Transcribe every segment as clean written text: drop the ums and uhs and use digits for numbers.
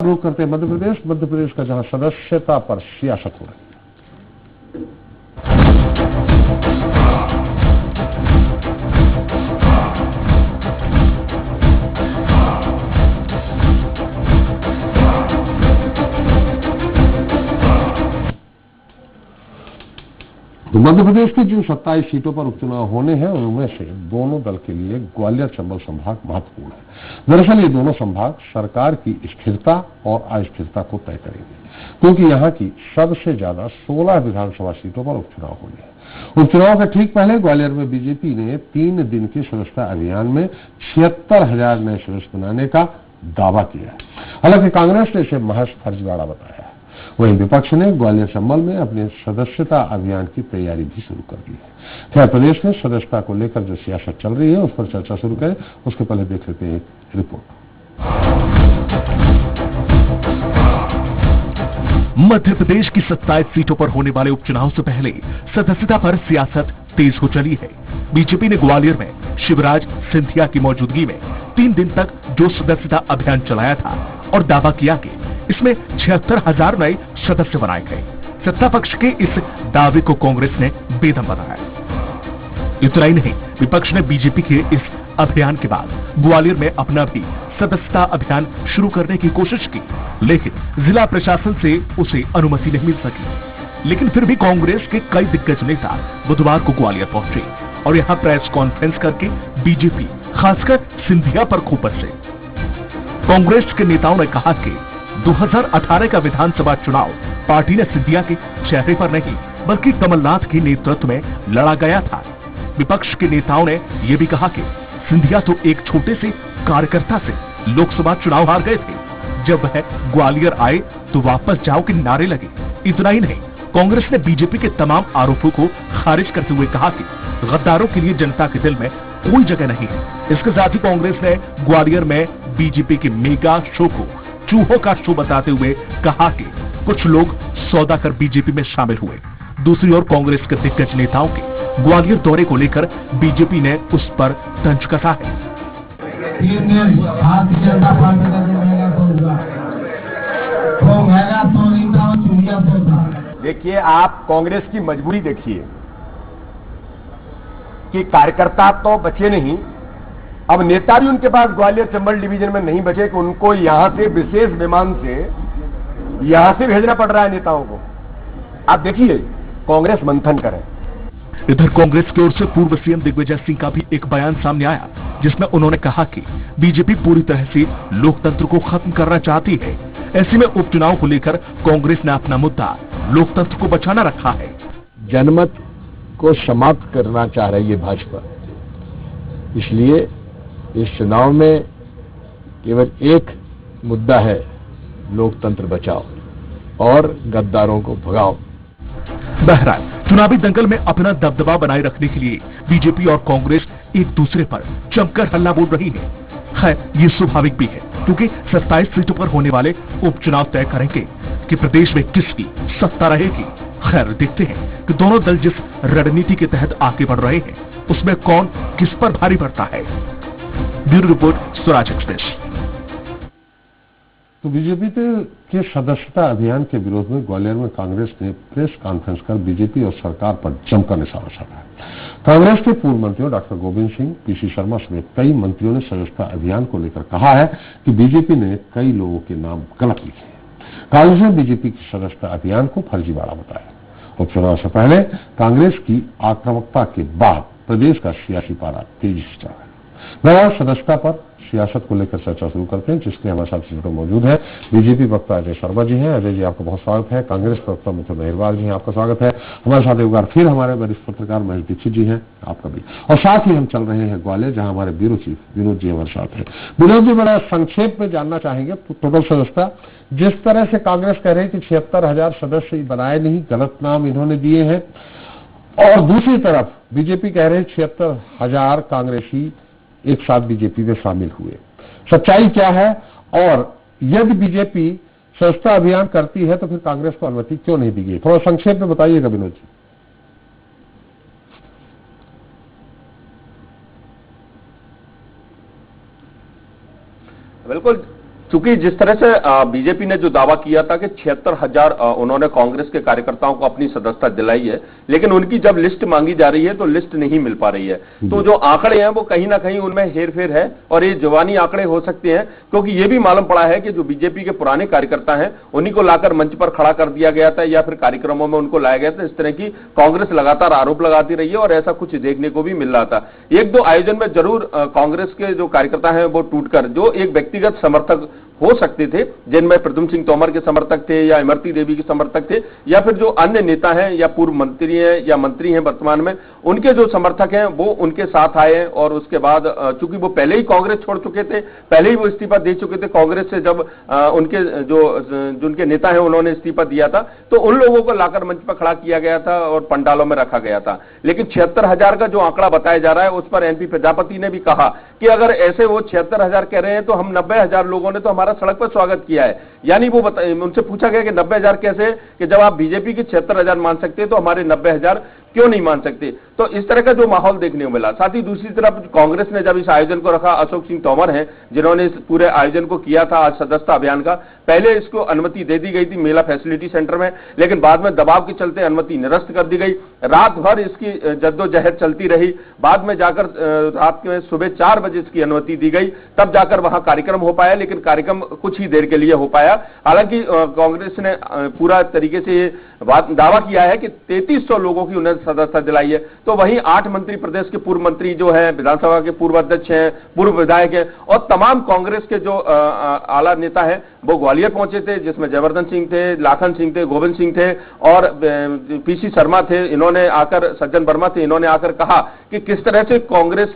रुख करते हैं मध्य प्रदेश का, जहां सदस्यता पर सियासत हो रही है। तो मध्य प्रदेश की जिन 27 सीटों पर उपचुनाव होने हैं उनमें से दोनों दल के लिए ग्वालियर चंबल संभाग महत्वपूर्ण है। दरअसल ये दोनों संभाग सरकार की स्थिरता और अस्थिरता को तय करेंगे, क्योंकि यहाँ की सबसे ज्यादा 16 विधानसभा सीटों पर उपचुनाव होने हैं। उपचुनाव के ठीक पहले ग्वालियर में बीजेपी ने 3 दिन के सदस्यता अभियान में 76,000 नए सदस्य बनाने का दावा किया है। हालांकि कांग्रेस ने इसे महज फर्जीवाड़ा बताया है। वहीं विपक्ष ने ग्वालियर चंबल में अपने सदस्यता अभियान की तैयारी भी शुरू कर दी है। खैर, प्रदेश में सदस्यता को लेकर जो सियासत चल रही है उस पर चर्चा शुरू करें, उसके पहले देख लेते हैं एक रिपोर्ट। मध्य प्रदेश की 27 सीटों पर होने वाले उपचुनाव से पहले सदस्यता पर सियासत तेज हो चली है। बीजेपी ने ग्वालियर में शिवराज सिंधिया की मौजूदगी में 3 दिन तक जो सदस्यता अभियान चलाया था और दावा किया कि इसमें 76,000 नए सदस्य बनाए गए। सत्ता पक्ष के इस दावे को कांग्रेस ने बेदम बताया। इतना ही नहीं, विपक्ष ने बीजेपी के इस अभियान के बाद ग्वालियर में अपना भी सदस्यता अभियान शुरू करने की कोशिश की, लेकिन जिला प्रशासन से उसे अनुमति नहीं मिल सकी। लेकिन फिर भी कांग्रेस के कई दिग्गज नेता बुधवार को ग्वालियर पहुंचे और यहां प्रेस कॉन्फ्रेंस करके बीजेपी, खासकर सिंधिया पर खूब बरसे। कांग्रेस के नेताओं ने कहा कि 2018 का विधानसभा चुनाव पार्टी ने सिंधिया के चेहरे पर नहीं बल्कि कमलनाथ के नेतृत्व में लड़ा गया था। विपक्ष के नेताओं ने यह भी कहा कि सिंधिया तो एक छोटे से कार्यकर्ता से लोकसभा चुनाव हार गए थे, जब वह ग्वालियर आए तो वापस जाओ के नारे लगे। इतना ही नहीं, कांग्रेस ने बीजेपी के तमाम आरोपों को खारिज करते हुए कहा कि गद्दारों के लिए जनता के दिल में कोई जगह नहीं है। इसके साथ ही कांग्रेस ने ग्वालियर में बीजेपी के मेगा शो को चूहों का शो बताते हुए कहा कि कुछ लोग सौदा कर बीजेपी में शामिल हुए। दूसरी ओर कांग्रेस के दिग्गज नेताओं के ग्वालियर दौरे को लेकर बीजेपी ने उस पर तंज कसा है। देखिए, आप कांग्रेस की मजबूरी देखिए कि कार्यकर्ता तो बचे नहीं, अब नेता भी उनके पास ग्वालियर चंबल डिवीजन में नहीं बचे कि उनको यहां से विशेष विमान से यहां से भेजना पड़ रहा है नेताओं को। आप देखिए, कांग्रेस मंथन करे। इधर कांग्रेस की ओर से पूर्व सीएम दिग्विजय सिंह का भी एक बयान सामने आया, जिसमें उन्होंने कहा कि बीजेपी पूरी तरह से लोकतंत्र को खत्म करना चाहती है। ऐसे में उपचुनाव को लेकर कांग्रेस ने अपना मुद्दा लोकतंत्र को बचाना रखा है। जनमत को समाप्त करना चाह रही है भाजपा, इसलिए इस चुनाव में केवल एक मुद्दा है, लोकतंत्र बचाओ और गद्दारों को भगाओ। बहरहाल चुनावी दंगल में अपना दबदबा बनाए रखने के लिए बीजेपी और कांग्रेस एक दूसरे पर जमकर हल्ला बोल रही है। खैर, ये स्वाभाविक भी है, क्योंकि 27 सीटों पर होने वाले उपचुनाव तय करेंगे कि प्रदेश में किसकी सत्ता रहेगी। खैर, देखते हैं कि दोनों दल जिस रणनीति के तहत आगे बढ़ रहे हैं उसमें कौन किस पर भारी पड़ता है। Bureau report, Swaraj express. तो बीजेपी के सदस्यता अभियान के विरोध में ग्वालियर में कांग्रेस ने प्रेस कॉन्फ्रेंस कर बीजेपी और सरकार पर जमकर निशाना साधा। कांग्रेस के पूर्व मंत्रियों डॉक्टर गोविंद सिंह, पीसी शर्मा समेत कई मंत्रियों ने सदस्यता अभियान को लेकर कहा है कि बीजेपी ने कई लोगों के नाम गलत लिखे हैं। कांग्रेस ने बीजेपी के सदस्यता अभियान को फर्जीवाड़ा बताया। उपचुनाव से पहले कांग्रेस की आक्रामकता के बाद प्रदेश का सियासी पारा तेजी से चल रहा है। सदस्यता पर सियासत को लेकर चर्चा शुरू करते हैं, जिसके हमारे साथ सीटों मौजूद है। बीजेपी वक्ता अजय शर्मा जी हैं। अजय जी, आपका बहुत स्वागत है। कांग्रेस प्रवक्ता मिथुन मेहरवार जी हैं, आपका स्वागत है। हमारे साथ एक बार फिर हमारे वरिष्ठ पत्रकार महेश दीक्षित जी हैं, आपका भी। और साथ ही हम चल रहे हैं ग्वालियर, जहां हमारे ब्यूरो चीफ विनोद जी हमारे साथ हैं। विनोद जी, बड़ा संक्षेप में जानना चाहेंगे टोटल सदस्यता। जिस तरह से कांग्रेस कह रहे हैं कि 76,000 सदस्य बनाए नहीं, गलत नाम इन्होंने दिए हैं, और दूसरी तरफ बीजेपी कह रहे हैं 76,000 कांग्रेसी एक साथ बीजेपी में शामिल हुए। सच्चाई क्या है, और यदि बीजेपी सदस्यता अभियान करती है तो फिर कांग्रेस को अनुमति क्यों नहीं दी गई? थोड़ा संक्षेप में बताइएगा विनोद जी। बिल्कुल, चूंकि जिस तरह से बीजेपी ने जो दावा किया था कि 76,000 उन्होंने कांग्रेस के कार्यकर्ताओं को अपनी सदस्यता दिलाई है, लेकिन उनकी जब लिस्ट मांगी जा रही है तो लिस्ट नहीं मिल पा रही है। तो जो आंकड़े हैं वो कहीं ना कहीं उनमें हेरफेर है और ये जवानी आंकड़े हो सकते हैं, क्योंकि ये भी मालूम पड़ा है कि जो बीजेपी के पुराने कार्यकर्ता हैं उन्हीं को लाकर मंच पर खड़ा कर दिया गया था या फिर कार्यक्रमों में उनको लाया गया था। इस तरह की कांग्रेस लगातार आरोप लगाती रही है और ऐसा कुछ देखने को भी मिल रहा था। एक दो आयोजन में जरूर कांग्रेस के जो कार्यकर्ता हैं वो टूटकर जो एक व्यक्तिगत समर्थक हो सकते थे, जिनमें प्रद्युम्न सिंह तोमर के समर्थक थे या इमरती देवी के समर्थक थे या फिर जो अन्य नेता हैं या पूर्व मंत्री हैं या मंत्री हैं वर्तमान में, उनके जो समर्थक हैं वो उनके साथ आए और उसके बाद चूंकि वो पहले ही कांग्रेस छोड़ चुके थे, पहले ही वो इस्तीफा दे चुके थे कांग्रेस से, जब उनके जो उनके नेता हैं उन्होंने इस्तीफा दिया था तो उन लोगों को लाकर मंच पर खड़ा किया गया था और पंडालों में रखा गया था। लेकिन 76,000 का जो आंकड़ा बताया जा रहा है उस पर एनपी प्रजापति ने भी कहा कि अगर ऐसे वो 76,000 कह रहे हैं तो हम 90,000 लोगों ने तो हमारा सड़क पर स्वागत किया है। यानी वो उनसे पूछा गया कि 90,000 कैसे, कि जब आप बीजेपी की 76,000 मान सकते हैं तो हमारे 90,000 क्यों नहीं मान सकते। तो इस तरह का जो माहौल देखने को मिला। साथ ही दूसरी तरफ कांग्रेस ने जब इस आयोजन को रखा, अशोक सिंह तोमर हैं जिन्होंने इस पूरे आयोजन को किया था आज सदस्यता अभियान का, पहले इसको अनुमति दे दी गई थी मेला फैसिलिटी सेंटर में, लेकिन बाद में दबाव के चलते अनुमति निरस्त कर दी गई। रात भर इसकी जद्दोजहद चलती रही, बाद में जाकर रात में सुबह 4 बजे इसकी अनुमति दी गई, तब जाकर वहां कार्यक्रम हो पाया, लेकिन कार्यक्रम कुछ ही देर के लिए हो पाया। हालांकि कांग्रेस ने पूरा तरीके से दावा किया है कि 3300 लोगों की उन्हें सदस्यता दिलाई है। तो वहीं 8 मंत्री, प्रदेश के पूर्व मंत्री जो हैं, विधानसभा के पूर्व अध्यक्ष हैं, पूर्व विधायक हैं और तमाम कांग्रेस के जो आला नेता हैं वो ग्वालियर पहुंचे थे, जिसमें जयवर्धन सिंह थे, लाखन सिंह थे, गोविंद सिंह थे और पीसी शर्मा थे। इन्होंने आकर, सज्जन वर्मा थे, इन्होंने आकर कहा कि किस तरह से कांग्रेस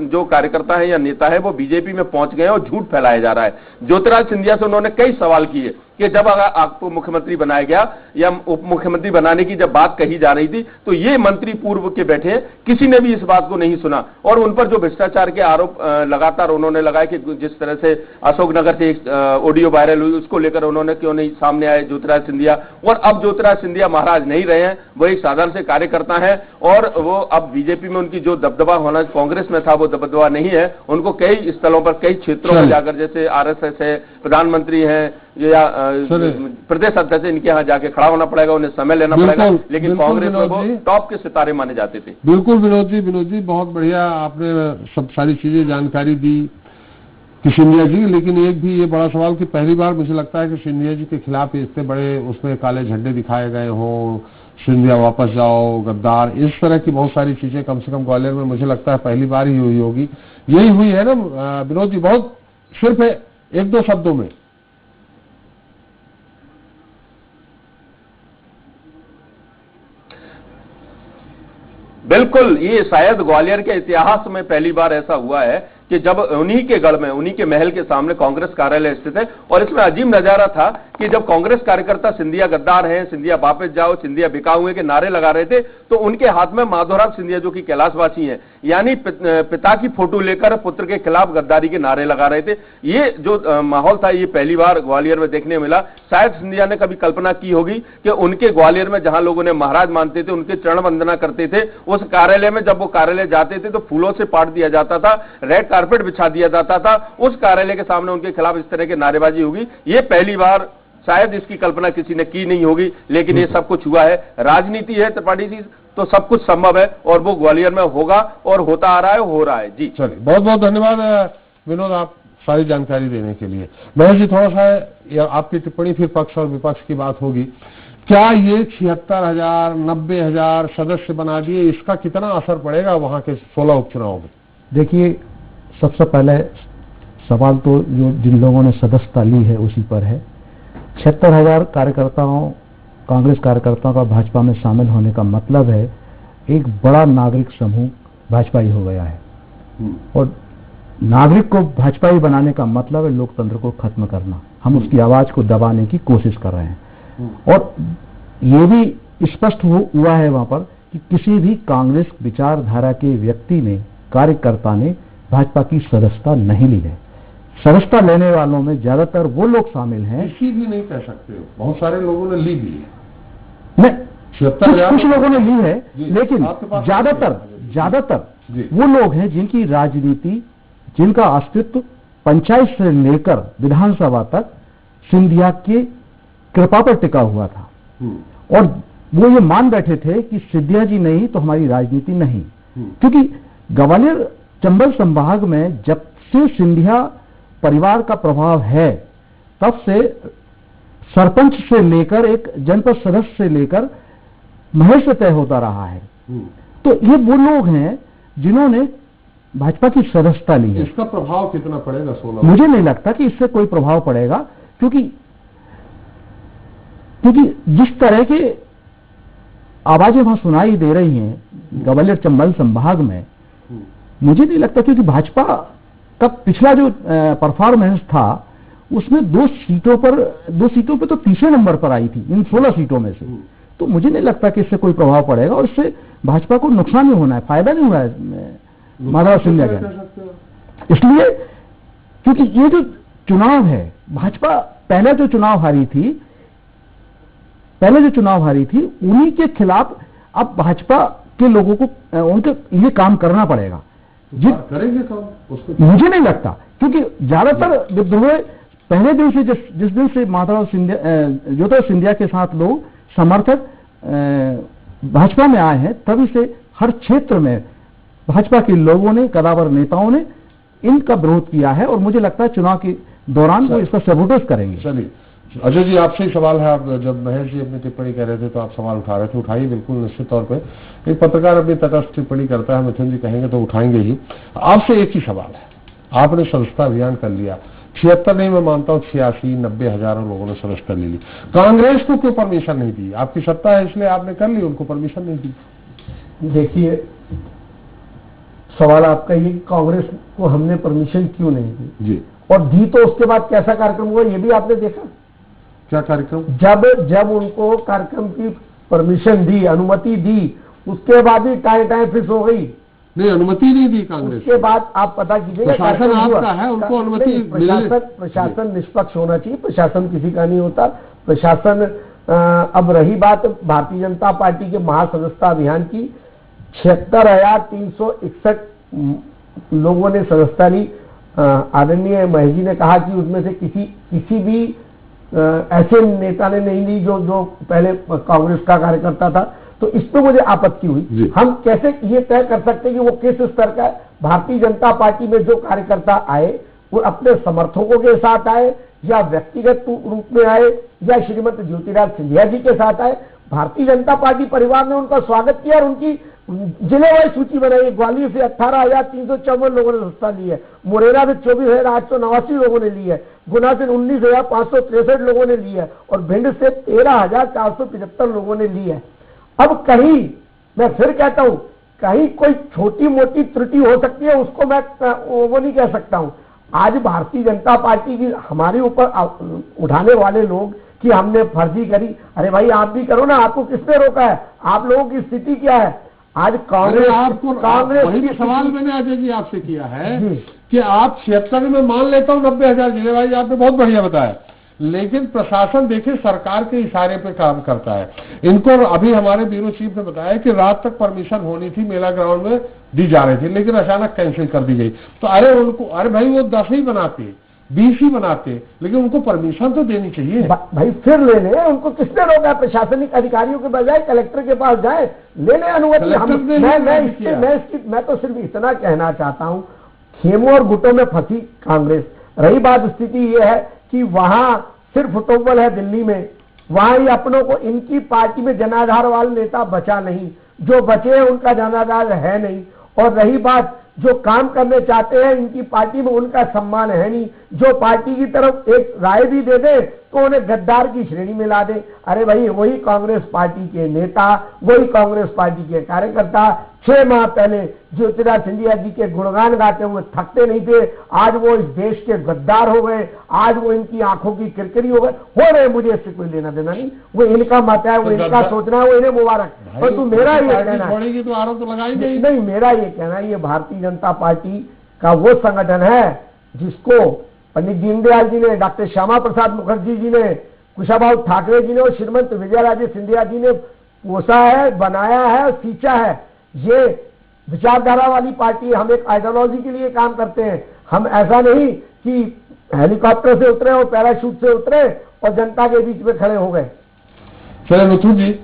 जो कार्यकर्ता है या नेता है वो बीजेपी में पहुंच गए और झूठ फैलाया जा रहा है। ज्योतिरादित्य सिंधिया से उन्होंने कई सवाल किए कि जब अगर आपको मुख्यमंत्री बनाया गया या उप मुख्यमंत्री बनाने की जब बात कही जा रही थी तो ये मंत्री पूर्व के बैठे, किसी ने भी इस बात को नहीं सुना और उन पर जो भ्रष्टाचार के आरोप लगातार उन्होंने लगाए कि जिस तरह से अशोकनगर से एक ऑडियो वायरल हुई उसको लेकर उन्होंने क्यों नहीं सामने आए ज्योतिरादित्य सिंधिया। और अब ज्योतिरादित्य सिंधिया महाराज नहीं रहे हैं, वो एक साधारण से कार्यकर्ता है और वो अब बीजेपी में उनकी जो दबदबा होना कांग्रेस में था वो दबदबा नहीं है। उनको कई स्थलों पर, कई क्षेत्रों में जाकर, जैसे आरएसएस है, प्रधानमंत्री है या प्रदेश अध्यक्ष, इनके यहाँ जाके खड़ा होना पड़ेगा, उन्हें समय लेना पड़ेगा, लेकिन कांग्रेस में वो टॉप के सितारे माने जाते थे। बिल्कुल विनोद जी बहुत बढ़िया आपने सब सारी चीजें जानकारी दी कि सिंधिया जी। लेकिन एक भी ये बड़ा सवाल कि पहली बार मुझे लगता है कि सिंधिया जी के खिलाफ इतने बड़े उसमें काले झंडे दिखाए गए हों, सिंधिया वापस जाओ, गद्दार, इस तरह की बहुत सारी चीजें कम से कम ग्वालियर में मुझे लगता है पहली बार ही हुई होगी। यही हुई है ना विनोद जी, बहुत सिर्फ 1-2 शब्दों में। बिल्कुल, ये शायद ग्वालियर के इतिहास में पहली बार ऐसा हुआ है कि जब उन्हीं के गढ़ में, उन्हीं के महल के सामने कांग्रेस कार्यालय स्थित है। और इसमें अजीब नजारा था कि जब कांग्रेस कार्यकर्ता सिंधिया गद्दार हैं, सिंधिया वापस जाओ, सिंधिया बिकाऊ हुए के नारे लगा रहे थे तो उनके हाथ में माधोराव सिंधिया जो कि कैलाशवासी हैं, यानी पिता की फोटो लेकर पुत्र के खिलाफ गद्दारी के नारे लगा रहे थे। ये जो माहौल था ये पहली बार ग्वालियर में देखने मिला। शायद सिंधिया ने कभी कल्पना की होगी कि उनके ग्वालियर में जहां लोग उन्हें महाराज मानते थे, उनके चरण वंदना करते थे, उस कार्यालय में जब वो कार्यालय जाते थे तो फूलों से पाट दिया जाता था, रेड कारपेट बिछा दिया जाता था, उस कार्यालय के सामने उनके खिलाफ इस तरह की नारेबाजी होगी, ये पहली बार शायद इसकी कल्पना किसी ने की नहीं होगी। लेकिन ये सब कुछ हुआ है, राजनीति है त्रिपाठी जी, तो सब कुछ संभव है और वो ग्वालियर में होगा और होता आ रहा है, हो रहा है जी। चलिए, बहुत बहुत धन्यवाद विनोद, आप सारी जानकारी देने के लिए। महेश जी, थोड़ा सा आपकी टिप्पणी, फिर पक्ष और विपक्ष की बात होगी। क्या ये 76,000, 90,000 सदस्य बना दिए, इसका कितना असर पड़ेगा वहां के 16 उपचुनाव में? देखिए, सबसे पहले सवाल तो जो जिन लोगों ने सदस्यता ली है उसी पर है। 76,000 कार्यकर्ताओं, कांग्रेस कार्यकर्ताओं का भाजपा में शामिल होने का मतलब है एक बड़ा नागरिक समूह भाजपाई हो गया है और नागरिक को भाजपाई बनाने का मतलब है लोकतंत्र को खत्म करना। हम उसकी आवाज को दबाने की कोशिश कर रहे हैं और ये भी स्पष्ट हुआ है वहां पर कि किसी भी कांग्रेस विचारधारा के व्यक्ति ने, कार्यकर्ता ने भाजपा की सदस्यता नहीं ली है। सदस्यता लेने वालों में ज्यादातर वो लोग शामिल हैं, किसी भी नहीं कह सकते हो, बहुत सारे लोगों ने ली भी है। कुछ लोगों ने ली है, लेकिन ज्यादातर वो लोग हैं जिनकी राजनीति, जिनका अस्तित्व पंचायत से लेकर विधानसभा तक सिंधिया की कृपा पर टिका हुआ था और वो ये मान बैठे थे कि सिंधिया जी नहीं तो हमारी राजनीति नहीं, क्योंकि ग्वालियर चंबल संभाग में जब से सिंधिया परिवार का प्रभाव है तब से सरपंच से लेकर एक जनपद सदस्य से लेकर महल से तय होता रहा है। तो ये वो लोग हैं जिन्होंने भाजपा की सदस्यता ली है। इसका प्रभाव कितना पड़ेगा 16? मुझे नहीं लगता कि इससे कोई प्रभाव पड़ेगा, क्योंकि जिस तरह के आवाजें वहां सुनाई दे रही हैं ग्वालियर चंबल संभाग में, मुझे नहीं लगता, क्योंकि भाजपा का पिछला जो परफॉर्मेंस था उसमें 2 सीटों पे तो तीसरे नंबर पर आई थी इन 16 सीटों में से। तो मुझे नहीं लगता कि इससे कोई प्रभाव पड़ेगा और इससे भाजपा को नुकसान नहीं होना है, फायदा नहीं हुआ है माधव सिंधिया का। इसलिए क्योंकि ये जो चुनाव है, भाजपा पहले जो चुनाव हारी थी उन्हीं के खिलाफ अब भाजपा के लोगों को उनके ये काम करना पड़ेगा। करेंगे काम? मुझे नहीं लगता, क्योंकि ज्यादातर विद्रोह पहले दिन से जिस दिन से माधव सिंधिया के साथ लोग समर्थक भाजपा में आए हैं तभी से हर क्षेत्र में भाजपा के लोगों ने, कदावर नेताओं ने इनका विरोध किया है और मुझे लगता है चुनाव के दौरान वो इसका सबूत करेंगे। चलिए अजय जी, आपसे ही सवाल है। आप जब महेश जी अपनी टिप्पणी कर रहे थे तो आप सवाल उठा रहे थे, उठाइए बिल्कुल निश्चित तौर पे। एक पत्रकार अपनी तटस्थ टिप्पणी करता है, मिथुन जी कहेंगे तो उठाएंगे ही। आपसे एक ही सवाल है, आपने सदस्यता अभियान कर लिया, 76 नहीं मैं मानता हूँ 86-90 हजारों लोगों ने सदस्यता ले ली, कांग्रेस को क्यों परमिशन नहीं दी? आपकी सत्ता है इसलिए आपने कर ली, उनको परमिशन नहीं दी। देखिए, सवाल आपका ये कि कांग्रेस को हमने परमिशन क्यों नहीं दी जी, और दी तो उसके बाद कैसा कार्यक्रम हुआ ये भी आपने देखा। क्या कार्यक्रम? जब उनको कार्यक्रम की परमिशन दी, अनुमति दी, उसके बाद ही टाइम फिक्स हो गई। नहीं, अनुमति नहीं दी कांग्रेस। उसके बाद आप पता कीजिएगा, प्रशासन आपका है, उनको अनुमति प्रशासन निष्पक्ष होना चाहिए, प्रशासन किसी का नहीं होता। प्रशासन अब रही बात भारतीय जनता पार्टी के महासदस्यता अभियान की, 76,361 लोगों ने सदस्यता ली। आदरणीय महेश जी ने कहा कि उसमें से किसी भी ऐसे नेता ने नहीं ली जो पहले कांग्रेस का कार्यकर्ता था, तो इस पर मुझे आपत्ति हुई। हम कैसे ये तय कर सकते हैं कि वो किस स्तर का है? भारतीय जनता पार्टी में जो कार्यकर्ता आए वो अपने समर्थकों के साथ आए या व्यक्तिगत रूप में आए या श्रीमती ज्योतिराज सिंधिया जी के साथ आए, भारतीय जनता पार्टी परिवार ने उनका स्वागत किया और उनकी जिलेवार सूची बनाई। ग्वालियर से 18,354 लोगों ने सदस्यता ली है, मुरैना से 24,889 लोगों ने ली है, गुना से 19,563 लोगों ने ली है और भिंड से 13,475 लोगों ने ली है। अब कहीं, मैं फिर कहता हूं, कहीं कोई छोटी मोटी त्रुटि हो सकती है, उसको मैं वो नहीं कह सकता हूं। आज भारतीय जनता पार्टी की हमारे ऊपर उठाने वाले लोग कि हमने फर्जी करी, अरे भाई आप भी करो ना, आपको किसने रोका है? आप लोगों की स्थिति क्या है? आज कांग्रेस वही सवाल मैंने अजय जी आपसे किया है कि आप 76 में मान लेता हूं 90 हजार जिले भाई, आपने बहुत बढ़िया बताया, लेकिन प्रशासन देखिए सरकार के इशारे पे काम करता है। इनको अभी हमारे ब्यूरो चीफ ने बताया कि रात तक परमिशन होनी थी, मेला ग्राउंड में दी जा रही थी, लेकिन अचानक कैंसिल कर दी गई। तो अरे भाई वो 10 ही बनाते, 20 ही बनाते, लेकिन उनको परमिशन तो देनी चाहिए। भाई फिर ले ले, उनको किसने रोका? प्रशासनिक अधिकारियों के बजाय कलेक्टर के पास जाए, ले ले अनुमति। मैं तो सिर्फ इतना कहना चाहता हूं, खेमों और गुटों में फंसी कांग्रेस। रही बात, स्थिति ये है कि वहां सिर्फ फुटबॉल है दिल्ली में, वहां ही अपनों को, इनकी पार्टी में जनाधार वाला नेता बचा नहीं, जो बचे हैं उनका जनाधार है नहीं। और रही बात, जो काम करने चाहते हैं इनकी पार्टी में, उनका सम्मान है नहीं। जो पार्टी की तरफ एक राय भी दे दे तो उन्हें गद्दार की श्रेणी में ला दे। अरे भाई, वही कांग्रेस पार्टी के नेता, वही कांग्रेस पार्टी के कार्यकर्ता 6 माह पहले ज्योतिराज सिंधिया जी के गुणगान गाते हुए थकते नहीं थे, आज वो इस देश के गद्दार हो गए, आज वो इनकी आंखों की किरकिरी हो रहे। मुझे इससे कोई लेना देना नहीं, वो इनका मत है, वो इनका सोचना है, वो इन्हें मुबारक। परंतु मेरा ये कहना है, तो आरोप तो लगाई नहीं, मेरा ये कहना है, ये भारतीय जनता पार्टी का वो संगठन है जिसको पंडित दीनदयाल जी ने, डॉक्टर श्यामा प्रसाद मुखर्जी जी ने, कुशाभाऊ ठाकरे जी ने और श्रीमती विजयाराजे सिंधिया जी ने पोसा है, बनाया है और सींचा है। ये विचारधारा वाली पार्टी है, हम एक आइडियोलॉजी के लिए काम करते हैं, हम ऐसा नहीं कि हेलीकॉप्टर से उतरे और पैराशूट से उतरे और जनता के बीच में खड़े हो गए। चले नुथु जी,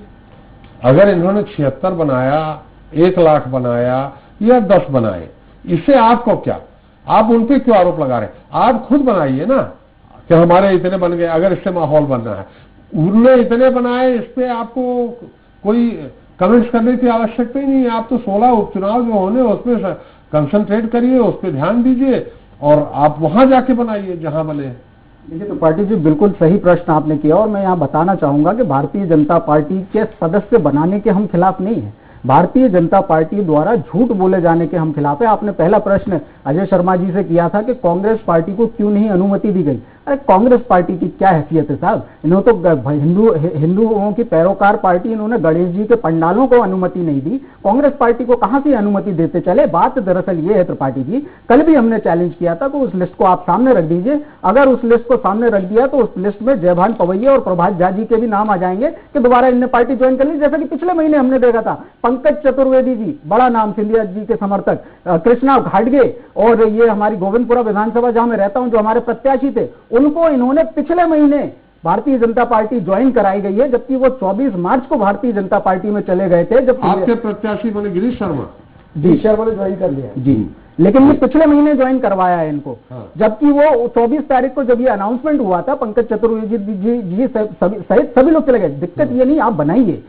अगर इन्होंने 76 बनाया, 1 लाख बनाया या 10 बनाए, इससे आपको क्या? आप उन पे क्यों आरोप लगा रहे हैं? आप खुद बनाइए ना कि हमारे इतने बन गए, अगर इससे माहौल बनना है। उन्होंने इतने बनाए, इस पे आपको कोई कमेंट्स करने की आवश्यकता ही नहीं है। आप तो 16 उपचुनाव जो होने उसमें कंसंट्रेट करिए, उस पर ध्यान दीजिए और आप वहां जाके बनाइए जहां बने। देखिए तो पार्टी जी, बिल्कुल सही प्रश्न आपने किया और मैं यहाँ बताना चाहूंगा कि भारतीय जनता पार्टी के सदस्य बनाने के हम खिलाफ नहीं है। भारतीय जनता पार्टी द्वारा झूठ बोले जाने के हम खिलाफ है। आपने पहला प्रश्न अजय शर्मा जी से किया था कि कांग्रेस पार्टी को क्यों नहीं अनुमति दी गई। अरे कांग्रेस पार्टी की क्या हैसियत है साहब? इन्होंने तो हिंदुओं की पैरोकार पार्टी, इन्होंने गणेश जी के पंडालों को अनुमति नहीं दी। कांग्रेस पार्टी को कहां से अनुमति देते चले? बात दरअसल ये है त्रिपाठी जी, कल भी हमने चैलेंज किया था कि उस लिस्ट को आप सामने रख दीजिए। अगर उस लिस्ट को सामने रख दिया तो उस लिस्ट में जयभान पवैया और प्रभात झा जी के भी नाम आ जाएंगे कि दोबारा इनने पार्टी ज्वाइन कर ली, जैसा कि पिछले महीने हमने देखा था। पंकज चतुर्वेदी जी, बड़ा नाम, सिंधिया जी के समर्थक, कृष्णा घाटगे और ये हमारी गोविंदपुरा विधानसभा जहां मैं रहता हूं जो हमारे प्रत्याशी थे, उनको इन्होंने पिछले महीने भारतीय जनता पार्टी ज्वाइन कराई गई है, जबकि वो 24 मार्च को भारतीय जनता पार्टी में चले गए थे। जब आपके प्रत्याशी बने गिरीश शर्मा जी, शर्मा ने ज्वाइन कर लिया जी, लेकिन ये पिछले महीने ज्वाइन करवाया है इनको। हाँ। जबकि वो 24 तारीख को जब ये अनाउंसमेंट हुआ था, पंकज चतुर्वेदी जी सहित सभी लोग चले गए। दिक्कत ये नहीं, आप बनाइए।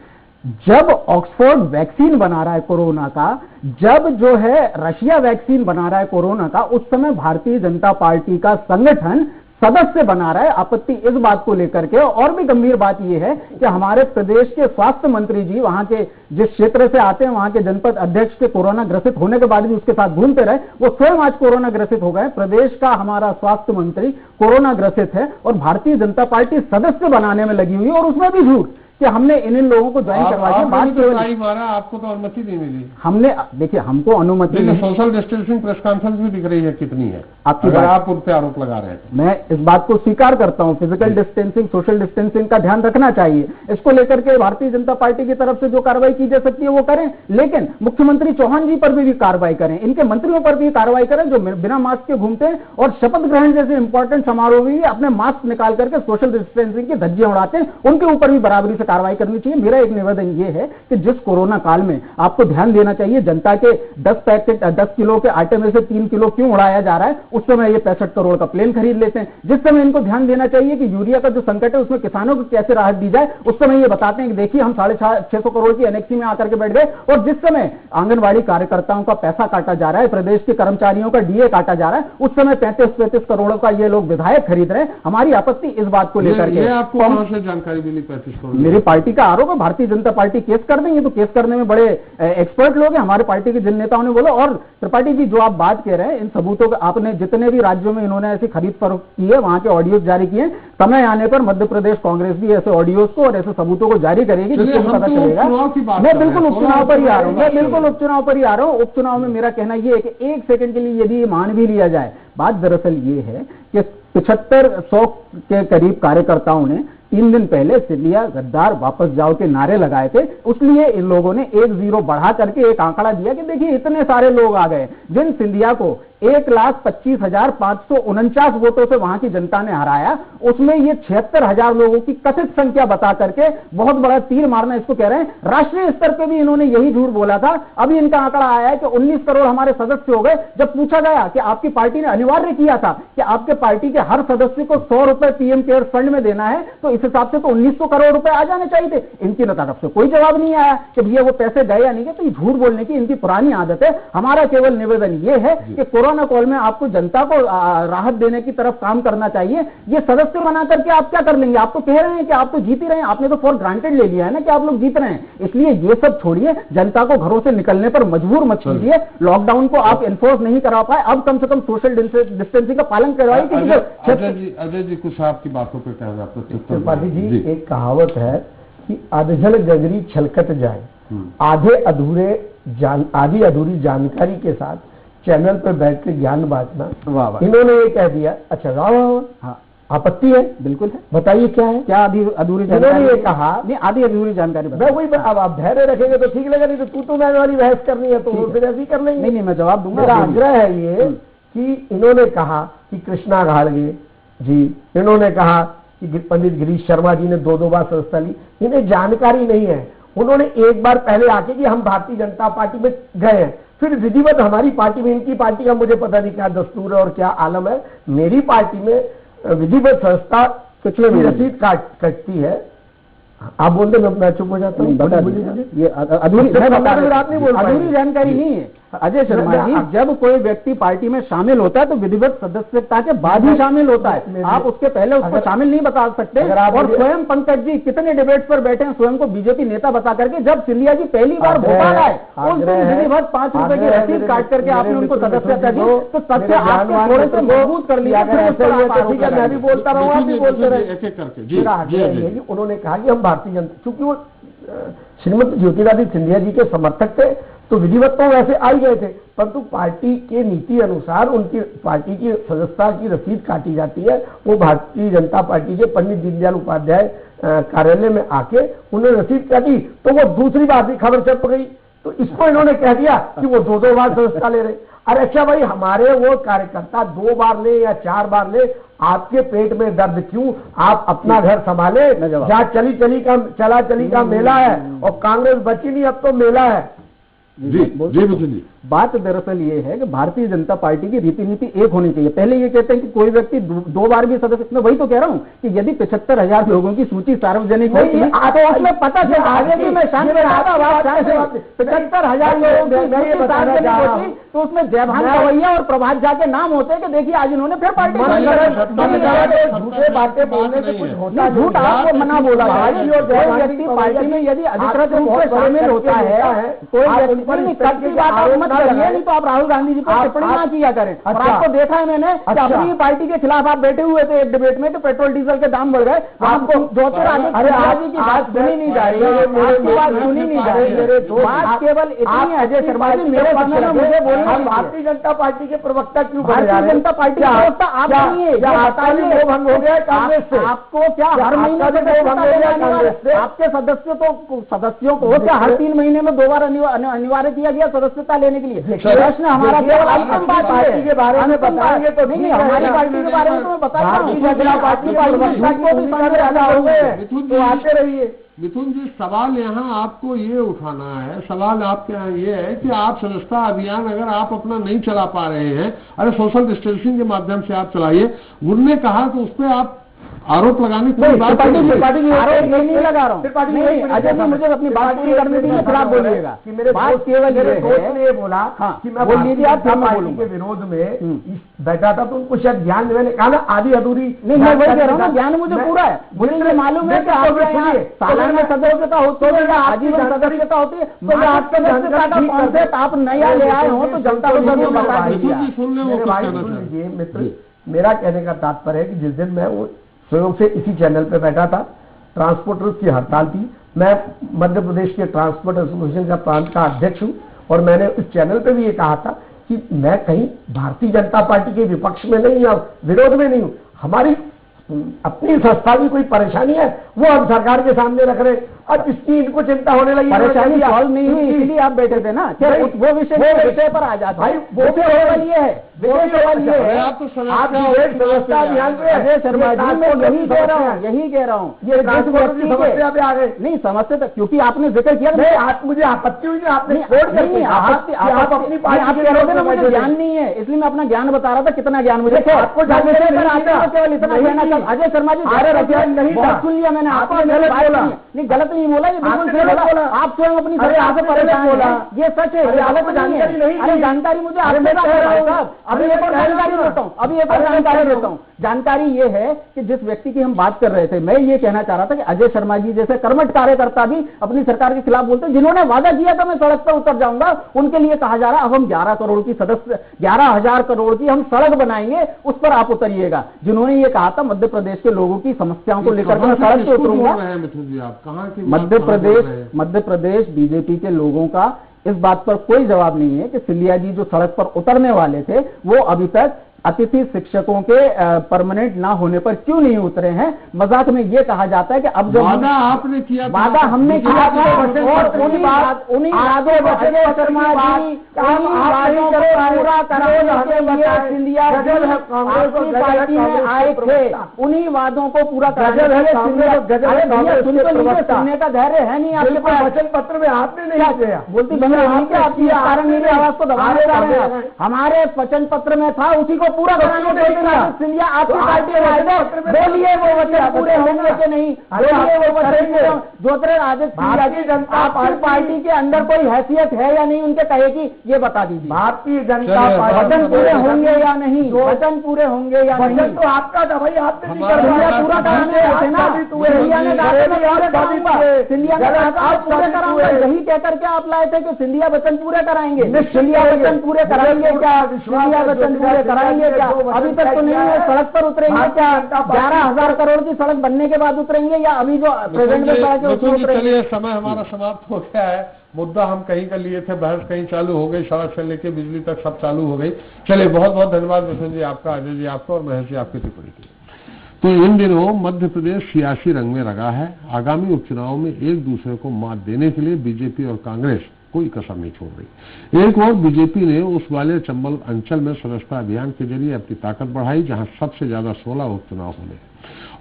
जब ऑक्सफोर्ड वैक्सीन बना रहा है कोरोना का, जब जो है रशिया वैक्सीन बना रहा है कोरोना का, उस समय भारतीय जनता पार्टी का संगठन सदस्य बना रहा है। आपत्ति इस बात को लेकर के, और भी गंभीर बात यह है कि हमारे प्रदेश के स्वास्थ्य मंत्री जी वहां के जिस क्षेत्र से आते हैं, वहां के जनपद अध्यक्ष के कोरोना ग्रसित होने के बाद भी उसके साथ घूमते रहे, वो स्वयं आज कोरोना ग्रसित हो गए। प्रदेश का हमारा स्वास्थ्य मंत्री कोरोना ग्रसित है और भारतीय जनता पार्टी सदस्य बनाने में लगी हुई है, और उसमें भी झूठ कि हमने इन लोगों को ज्वाइन करवा दिया। बात तो मारा, आपको तो अनुमति नहीं मिली। हमने, देखिए हमको अनुमति नहीं। सोशल डिस्टेंसिंग प्रेस कॉन्फ्रेंस भी दिख रही है कितनी है, आपकी अगर आप उन पे आरोप लगा रहे हैं। मैं इस बात को स्वीकार करता हूं, फिजिकल डिस्टेंसिंग, सोशल डिस्टेंसिंग का ध्यान रखना चाहिए। इसको लेकर के भारतीय जनता पार्टी की तरफ से जो कार्रवाई की जा सकती है वो करें, लेकिन मुख्यमंत्री चौहान जी पर भी कार्रवाई करें, इनके मंत्रियों पर भी कार्रवाई करें जो बिना मास्क के घूमते हैं और शपथ ग्रहण जैसे इंपॉर्टेंट समारोह में अपने मास्क निकाल करके सोशल डिस्टेंसिंग की धज्जियां उड़ाते हैं, उनके ऊपर भी बराबरी से कार्रवाई करनी चाहिए। मेरा एक निवेदन यह है कि जिस कोरोना काल में आपको ध्यान देना चाहिए, जनता के 10 किलो के आटे में से 3 किलो क्यों उड़ाया जा रहा है, उस समय ये 65 करोड़ का प्लेन खरीद लेते हैं। जिस समय इनको ध्यान देना चाहिए कि यूरिया का जो संकट है उसमें किसानों को कैसे राहत दी जाए, उस समय ये बताते हैं कि देखिए हम 650 करोड़ की एनेक्सी में आकर के बैठ गए। और जिस समय आंगनबाड़ी कार्यकर्ताओं का पैसा काटा जा रहा है, प्रदेश के कर्मचारियों का डीए काटा जा रहा है, उस समय 35 करोड़ का ये लोग विधायक खरीद रहे हैं। हमारी आपत्ति इस बात को लेकर के। आपको कहां से जानकारी मिली 35 करोड़? मेरी पार्टी का आरोप है, भारतीय जनता पार्टी केस कर देंगे, तो केस करने में बड़े एक्सपर्ट लोग हैं हमारे पार्टी के जिन नेताओं ने बोला। और त्रिपाठी जी जो आप बात कह रहे हैं, इन सबूतों का आपने जितने भी राज्यों में इन्होंने ऐसी खरीद फरोख्त की है वहां के ऑडियोज जारी किए, समय आने पर मध्य प्रदेश कांग्रेस भी ऐसे ऑडियोज को और ऐसे सबूतों को जारी करेगी, जिससे पता चलेगा। मैं बिल्कुल उपचुनाव पर ही आ रहा हूं, मैं बिल्कुल उपचुनाव पर ही आ रहा हूं। उपचुनाव में मेरा कहना यह है कि 1 सेकंड के लिए यदि मान भी लिया जाए, बात दरअसल ये है कि 7500 के करीब कार्यकर्ताओं ने 3 दिन पहले सिंधिया गद्दार वापस जाओ के नारे लगाए थे, उसलिए इन लोगों ने 1 0 बढ़ा करके एक आंकड़ा दिया कि देखिए इतने सारे लोग आ गए। जिन सिंधिया को 1,25,549 वोटों से वहां की जनता ने हराया, उसमें ये 76,000 लोगों की कथित संख्या बता करके बहुत बड़ा तीर मारना इसको कह रहे हैं। राष्ट्रीय स्तर पे भी इन्होंने यही झूठ बोला था। अभी इनका आंकड़ा आया है कि 19 करोड़ हमारे सदस्य हो गए। जब पूछा गया कि आपकी पार्टी ने अनिवार्य किया था कि आपके पार्टी के हर सदस्य को 100 रुपए पीएम केयर फंड में देना है, तो इस हिसाब से तो 1900 करोड़ रुपए आ जाने चाहिए थे। इनकी तरफ से कोई जवाब नहीं आया कि भैया वो पैसे गए या नहीं गए। तो ये झूठ बोलने की इनकी पुरानी आदत है। हमारा केवल निवेदन ये है कि कोरोना काल में आपको जनता को राहत देने की तरफ काम करना चाहिए। ये सदस्य बना करके आप क्या कर लेंगे? आप तो कह रहे हैं कि आप तो जीत ही रहे हैं, आपने तो फॉर ग्रांटेड ले लिया है ना कि आप लोग जीत रहे हैं। इसलिए ये सब छोड़िए, जनता को घरों से निकलने पर मजबूर मत कीजिए। लॉकडाउन को आप एनफोर्स नहीं करा पाए, अब कम से कम सोशल डिस्टेंसिंग का पालन करवाइए। अजय जी कुछ आपकी बातों पर कहना। त्रिपाठी जी, एक कहावत है कि अधजल गगरी छलकत जाए, आधी अधूरी जानकारी के साथ चैनल पर बैठ के ज्ञान बांटना। इन्होंने ये कह दिया, अच्छा वाह, आपत्ति है? बिल्कुल है, बताइए क्या है, क्या आधी अधूरी जानकारी? ये कहा नहीं, आधी अधूरी जानकारी मैं वही। अब आप धैर्य रखेंगे तो ठीक लगेगा, नहीं तो तू मैं वाली बहस करनी है तो फिर ऐसी कर लेंगे। नहीं, मैं जवाब दूंगा। मेरा आग्रह है ये कि इन्होंने कहा कि कृष्णा घाड़गे जी, इन्होंने कहा कि पंडित गिरीश शर्मा जी ने 2-2 बार सदस्यता ली, इन्हें जानकारी नहीं है। उन्होंने एक बार पहले आके कि हम भारतीय जनता पार्टी में गए हैं, फिर विधिवत हमारी पार्टी में, इनकी पार्टी का मुझे पता नहीं क्या दस्तूर है और क्या आलम है, मेरी पार्टी में विधिवत सदस्यता की रसीद कटती है। आप बोलते मैं चुप हो जाता हूँ। ये अधूरी जानकारी नहीं है अजय शर्मा जी। जब कोई व्यक्ति पार्टी में शामिल होता है तो विधिवत सदस्यता के बाद ही शामिल होता है, आप उसके पहले उसको शामिल नहीं बता सकते। और स्वयं पंकज जी कितने डिबेट पर बैठे हैं, स्वयं को बीजेपी नेता बता करके। जब सिंधिया जी पहली बार भोपाल आए उस दिन विधिवत 5 रुपए की रसीद काट करके आपने उनको सदस्यता दी, तो तथ्य आपके थोड़े से मजबूत कर लिया। मैं भी बोलता रहूँ, आप भी बोलते रहे। उन्होंने कहा कि हम भारतीय जनता, चूंकि वो श्रीमती ज्योतिरादित्य सिंधिया जी के समर्थक थे तो विधिवत तो वैसे आ ही गए थे, परंतु पार्टी के नीति अनुसार उनकी पार्टी की सदस्यता की रसीद काटी जाती है। वो भारतीय जनता पार्टी के पंडित दीनदयाल उपाध्याय कार्यालय में आके उन्होंने रसीद काटी, तो वो दूसरी बार भी खबर छप गई, तो इसको इन्होंने कह दिया कि वो 2-2 बार सदस्यता ले रहे। अरे अच्छा भाई, हमारे वो कार्यकर्ता 2 बार ले या 4 बार ले, आपके पेट में दर्द क्यों? आप अपना घर संभाले, जहाँ चला चली का मेला है और कांग्रेस बची नहीं, अब तो मेला है। जी बात दरअसल ये है कि भारतीय जनता पार्टी की रीति नीति एक होनी चाहिए। पहले ये कहते हैं कि कोई व्यक्ति 2 बार भी सदस्य, मैं वही तो कह रहा हूँ कि यदि 75,000 लोगों की सूची सार्वजनिक होती है तो उसमें पता चला, आगे भी मैं शांत रहा था, 75,000 लोगों की सार्वजनिक होती तो उसमें जयभान गवैया और प्रभात झा के नाम होते कि देखिए आज इन्होंने फिर पार्टी झूठे बातें बोलने से कुछ होता, झूठ आपको मना बोला जाए। कोई व्यक्ति पार्टी में यदि अधिकृत रूप से शामिल होता है, कोई व्यक्ति नहीं तो आप राहुल गांधी जी पर टिप्पणी ना किया करें। और आपको देखा है मैंने कि अपनी पार्टी के खिलाफ आप बैठे हुए थे एक डिबेट में कि पेट्रोल डीजल के दाम बढ़ गए, आपको ज्योतिरादित्य की बात सुनी नहीं जा रही है, आपकी बात सुनी नहीं जा रही है। बात केवल इतनी अजय शर्मा जी, मेरे समय में मुझे बोलिए भारतीय जनता पार्टी के प्रवक्ता क्यों? भारतीय जनता पार्टी के प्रवक्ता आप नहीं है, भंग हो गया कांग्रेस से। आपको क्या हर महीने आपके सदस्यों को क्या हर 3 महीने में 2 बार अनिवार्य किया गया सदस्यता लेने के लिए? प्रश्न हमारा केवल अंतिम पार्टी के बारे में बताएंगे तो नहीं, हमारी पार्टी के बारे में तो मैं बता रहा हूँ। तो आते रहिए। मिथुन जी, सवाल यहाँ आपको ये उठाना है, सवाल आपके यहाँ ये है कि आप सदस्यता अभियान अगर आप अपना नहीं चला पा रहे हैं, अरे सोशल डिस्टेंसिंग के माध्यम से आप चलाइए। उनने कहा तो उस पर आप आरोप लगाने की बात आरोप नहीं लगा रहा हूँ। अजय जी मुझे अपनी बात पूरी करने दीजिए, फिर आप बोलिएगा कि मेरे बात केवल मेरे दोस्त ने ये बोला कि मैं बोलिए आप पार्टी के विरोध में बैठा था तो उनको शायद ज्ञान, मैंने कहा ना आधी अधूरी नहीं, मैं वही कह रहा हूँ ज्ञान मुझे पूरा है। मुझे ये मालूम है कि आपके यहाँ सालाना सदस्यता होती है या आजीवन सदस्यता होती है, तो मैं आपके सदस्यता का कॉन्सेप्ट आप नया ले आए हो तो जनता को बता दीजिए। मित्र, मेरा कहने का तात्पर्य है कि जिस दिन मैं वो स्वयं से इसी चैनल पे बैठा था, ट्रांसपोर्टर्स की हड़ताल थी, मैं मध्य प्रदेश के ट्रांसपोर्ट एसोसिएशन का प्रांत का अध्यक्ष हूं और मैंने उस चैनल पे भी ये कहा था कि मैं कहीं भारतीय जनता पार्टी के विपक्ष में नहीं या विरोध में नहीं हूं। हमारी अपनी संस्था की कोई परेशानी है वो हम सरकार के सामने रख रहे, अब इसकी इनको चिंता होने लगी। परेशानी सॉल्व नहीं हुई इसलिए आप बैठे थे ना, वो विषय पर आ जाते भाई। वो सवाल ये है, अजय शर्मा जी मैं यही कह रहा हूँ ये समस्या पे आ गए नहीं समस्या तक, क्योंकि आपने जिक्र किया आप मुझे आपत्ति हुई, आपने आप अपनी पार्टी मुझे ज्ञान नहीं है इसलिए मैं अपना ज्ञान बता रहा था। कितना ज्ञान मुझे आपको केवल इतना कहना। अजय शर्मा जी नहीं सुन लिया मैंने, आपने नहीं गलत नहीं बोला, ये बिल्कुल सही बोला। आप स्वयं अपनी परेशान बोला, ये सच है, गलत जानकारी नहीं। अरे जानकारी मुझे अभी एक और जानकारी देता हूँ, अभी एक और जानकारी देता हूँ। जानकारी ये है कि जिस व्यक्ति की हम बात कर रहे थे, मैं ये कहना चाह रहा था कि अजय शर्मा जी जैसे कर्मठ कार्यकर्ता भी अपनी सरकार के खिलाफ बोलते हैं, जिन्होंने वादा किया था मैं सड़क पर उतर जाऊंगा, उनके लिए कहा जा रहा अब हम 11 करोड़ की 11,000 करोड़ की हम सड़क बनाएंगे, उस पर आप उतरिएगा। जिन्होंने ये कहा था मध्य प्रदेश के लोगों की समस्याओं को लेकर मैं सड़क पर उतरूंगा। मध्य प्रदेश बीजेपी के लोगों का इस बात पर कोई जवाब नहीं है कि सिंधिया जी जो सड़क पर उतरने वाले थे वो अभी तक अतिथि शिक्षकों के परमानेंट ना होने पर क्यों नहीं उतरे हैं। मजाक में ये कहा जाता है कि अब जो वादा आपने किया था, वादा हमने किया था और उन्हीं वादों को अजय शर्मा जी वादों को पूरा करने के लिए सिंधिया आपकी पार्टी में आए थे, उन्हीं वादों को पूरा करने के लिए सुनने का धैर्य है नहीं आपके पास। वचन पत्र में आपने नहीं दिया, बोलती आपकी कारण मेरी आवाज को दबाने जा रहे हैं। हमारे वचन पत्र में था, उसी को पूरा कराने के लिए सिंधिया आपकी पार्टी में आए थे। बोलिए वो वचन पूरे होंगे कि नहीं, बोलिए वो वचन ज्योतिरादित्य सिंधिया की जनता पार्टी के अंदर कोई हैसियत है या नहीं उनके कहे की, ये बता दीजिए। भारतीय जनता पार्टी वचन पूरे होंगे या नहीं, वचन पूरे होंगे या नहीं। वचन तो आपका था भाई, आपने पूरा कराने थे ना, सिंधिया ने यही कहकर के आप लाए थे कि सिंधिया वचन पूरे कराएंगे, सिंधिया वचन पूरे कराएंगे क्या, सिंधिया वचन पूरे कराएंगे क्या। अभी तक तो नहीं है, सड़क पर उतरेंगे क्या, 11,000 करोड़ की सड़क बनने के बाद उतरेंगे या अभी जो प्रेजेंट में सड़क है उसमें उतरेंगे। चलिए समय हमारा समाप्त हो गया है। मुद्दा हम कहीं का लिए थे, बहस कहीं चालू हो गई, सड़क से लेके बिजली तक सब चालू हो गई। चलिए बहुत बहुत धन्यवाद विष्णु जी आपका, अजय जी आपका और महेश जी आपकी टिप्पणी की। तो इन दिनों मध्य प्रदेश सियासी रंग में रंगा है। आगामी उपचुनाव में एक दूसरे को मात देने के लिए बीजेपी और कांग्रेस कोई कसर नहीं छोड़ रही। एक और बीजेपी ने उस ग्वालियर चंबल अंचल में सदस्यता अभियान के जरिए अपनी ताकत बढ़ाई, जहां सबसे ज्यादा 16 उपचुनाव होने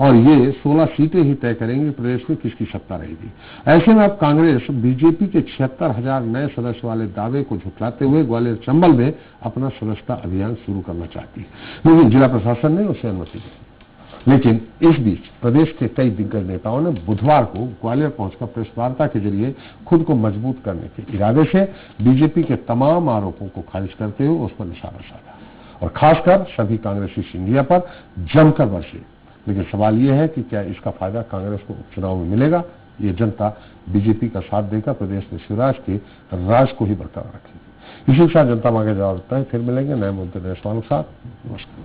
और ये 16 सीटें ही तय करेंगी प्रदेश में किसकी सत्ता रहेगी। ऐसे में अब कांग्रेस बीजेपी के 76,000 नए सदस्य वाले दावे को झुठलाते हुए ग्वालियर चंबल में अपना सदस्यता अभियान शुरू करना चाहती है, लेकिन जिला प्रशासन ने उसे अनुमति दी। लेकिन इस बीच प्रदेश के कई दिग्गज नेताओं ने बुधवार को ग्वालियर पहुंचकर प्रेस वार्ता के जरिए खुद को मजबूत करने के इरादे से बीजेपी के तमाम आरोपों को खारिज करते हुए उस पर निशाना साधा और खासकर सभी कांग्रेसी सिंधिया पर जमकर बरसे। लेकिन सवाल यह है कि क्या इसका फायदा कांग्रेस को उपचुनाव में मिलेगा। ये जनता बीजेपी का साथ देकर प्रदेश में शिवराज के राज को ही बरकरार रखेगी। इसी के साथ जनता मांगे जवाब देता है। फिर मिलेंगे नए मुद्दे नए सवालों के साथ। नमस्कार।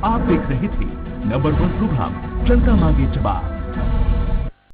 आप देख रहे थे नंबर 1 प्रोग्राम जनता मांगे जवाब।